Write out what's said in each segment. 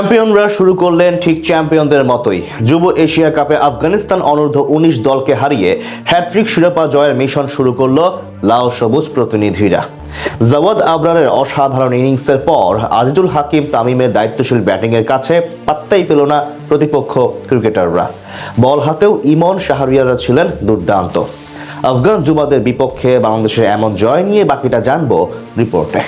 চ্যাম্পিয়নরা শুরু করলেন ঠিক চ্যাম্পিয়নদের মতোই। যুব এশিয়া কাপে আফগানিস্তান অনূর্ধ্ব ১৯ দলকে হারিয়ে হ্যাট্রিক শিরোপা জয়ের মিশন শুরু করল লাল সবুজ প্রতিনিধিরা। জাওয়াদ আবরারের অসাধারণ ইনিংসের পর আজিজুল হাকিম তামিমের দায়িত্বশীল ব্যাটিংয়ের কাছে পাত্তাই পেল না প্রতিপক্ষ ক্রিকেটাররা। বল হাতেও ইমন শাহরিয়াররা ছিলেন দুর্দান্ত। আফগান যুবাদের বিপক্ষে বাংলাদেশের এমন জয় নিয়ে বাকিটা জানবো রিপোর্টে।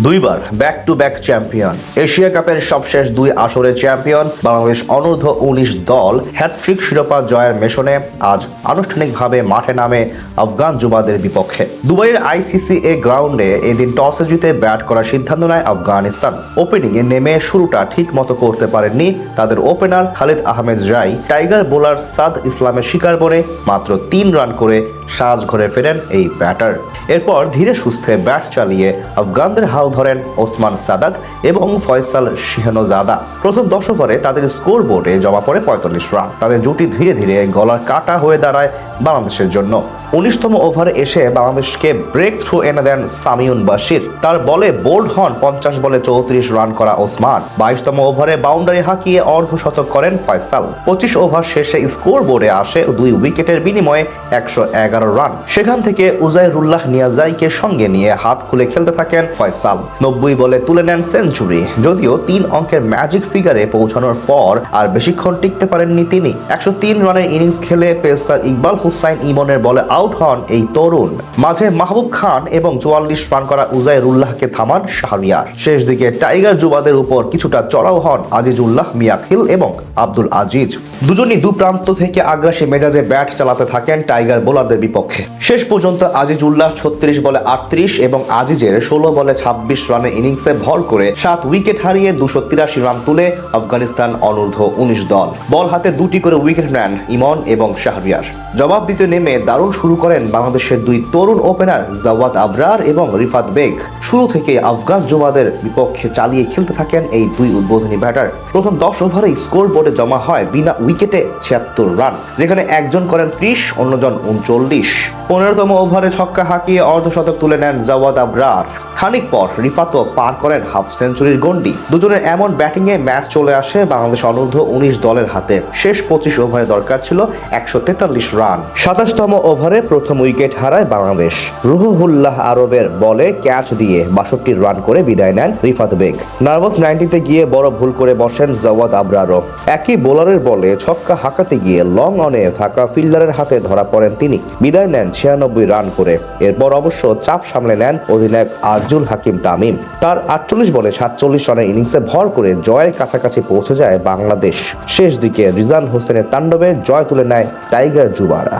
দুইবার back to back champion, Asia কাপের সবশেষ দুই আসরের চ্যাম্পিয়ন বাংলাদেশ অনূর্ধ্ব ১৯ দল হ্যাট্রিক শিরোপা জয়ের মিশনে আজ আনুষ্ঠানিকভাবে মাঠে নামে আফগান যুবাদের বিপক্ষে। দুবাইয়ের আইসিসিএ গ্রাউন্ডে এদিন টসে জিতে ব্যাট করার সিদ্ধান্ত নেয় আফগানিস্তান। ওপেনিংয়ে নেমে শুরুটা ঠিক মতো করতে পারেননি তাদের ওপেনার খালিদ আহমেদ রাই। টাইগার বোলার সাদ ইসলামের শিকার বনে মাত্র ৩ রান করে সাজঘরে ফেরেন এই ব্যাটার। এরপর ধীরে সুস্থে ব্যাট চালিয়ে আফগানদের হাল ধরেন ওসমান সাদাত এবং ফয়সাল শিহনজাদা। প্রথম ১০ ওভারে তাদের স্কোর বোর্ডে জমা পড়ে ৪৫ রান। তাদের জুটি ধীরে ধীরে গলার কাটা হয়ে দাঁড়ায় বাংলাদেশের জন্য। ১৯তম ওভারে এসে বাংলাদেশকে ব্রেক থ্রু এনে দেন সামিউন বাশির। তার বলে বোল্ড হন ৫০ বলে ৩৪ রান করা ওসমান। ২২তম ওভারে বাউন্ডারি হাঁকিয়ে অর্ধশতক করেন ফয়সাল। ২৫ ওভার শেষে স্কোর বোর্ডে আসে ২ উইকেটের বিনিময়ে ১১১ রান। সেখান থেকে উজাইরুল্লাহ নিয়াজাইকে সঙ্গে নিয়ে হাত খুলে খেলতে থাকেন ফয়সাল। ৯০ বলে তুলে নেন সেঞ্চুরি। যদিও ৩ অঙ্কের ম্যাজিক ফিগারে পৌঁছানোর পর আর বেশিক্ষণ টিকতে পারেননি তিনি। ১০৩ রানের ইনিংস খেলে পেসার ইকবাল হুসাইন ইমনের বলে আউট হন এই তরুণ। মাঝে মাহবুব খান এবং ৪৪ রান করা উজাইরুল্লাহকে থামান শাহরিয়ার। শেষ দিকে টাইগার যুবাদের উপর কিছুটা চড়াও হন আজিজুল্লাহ মিয়াখিল এবং আব্দুল আজিজ। দুজনই দুপ্রান্ত থেকে আগ্রাসী মেজাজে ব্যাট চালাতে থাকেন টাইগার বোলারদের বিপক্ষে। শেষ পর্যন্ত আজিজুল্লাহ ৩৬ বলে ৩৮ এবং আজিজের ১৬ বলে ২৬ রানের ইনিংসে ভর করে ৭ উইকেট হারিয়ে ২৮৩ রান তুলে আফগানিস্তান অনূর্ধ্ব ১৯ দল। বল হাতে ২টি করে উইকেট নেন ইমন এবং শাহরিয়ার। জবাব দিতে নেমে দারুণ শুরু করেন বাংলাদেশের ২ তরুণ ওপেনার জাওয়াদ আবরার এবং রিফাত বেগ। শুরু থেকে আফগান যুবাদের বিপক্ষে চালিয়ে খেলতে থাকেন এই ২ উদ্বোধনী ব্যাটার। প্রথম ১০ ওভারেই স্কোর বোর্ডে জমা হয় বিনা উইকেটে ৭৬ রান, যেখানে একজন করেন ৩০, অন্যজন ৩৯। ১৫তম ওভারে ছক্কা হাঁকিয়ে অর্ধশতক তুলে নেন জাওয়াদ আবরার। খানিক পর রিফাতও পার করেন হাফ সেঞ্চুরির গন্ডি। দুজনের এমন ব্যাটিংয়ে ম্যাচ চলে আসে বাংলাদেশ অনূর্ধ্ব ১৯ দলের হাতে। শেষ ২৫ ওভারে দরকার ছিল ১৪৩ রান। ২৭তম ওভারে প্রথম উইকেট হারায় বাংলাদেশ। রুহুল্লাহ আরবের বলে ক্যাচ দিয়ে ৬২ রান করে বিদায় নেন রিফাত বেগ। নার্ভাস ৯০-তে গিয়ে বড় ভুল করে বসেন জাওয়াদ আবরারও। একই বোলারের বলে ছক্কা হাঁকাতে গিয়ে লং অনে ফাঁকা ফিল্ডারের হাতে ধরা পড়েন তিনি। বিদায় নেন ৯৬ রান করে। এরপর অবশ্য চাপ সামলে নেন অধিনায়ক আজিজুল হাকিম তামিম। তার ৪৮ বলে ৪৭ রানের ইনিংসে ভর করে জয়ের কাছাকাছি পৌঁছে যায় বাংলাদেশ। শেষ দিকে রিজান হোসেনের তাণ্ডবে জয় তুলে নেয় টাইগার যুবারা।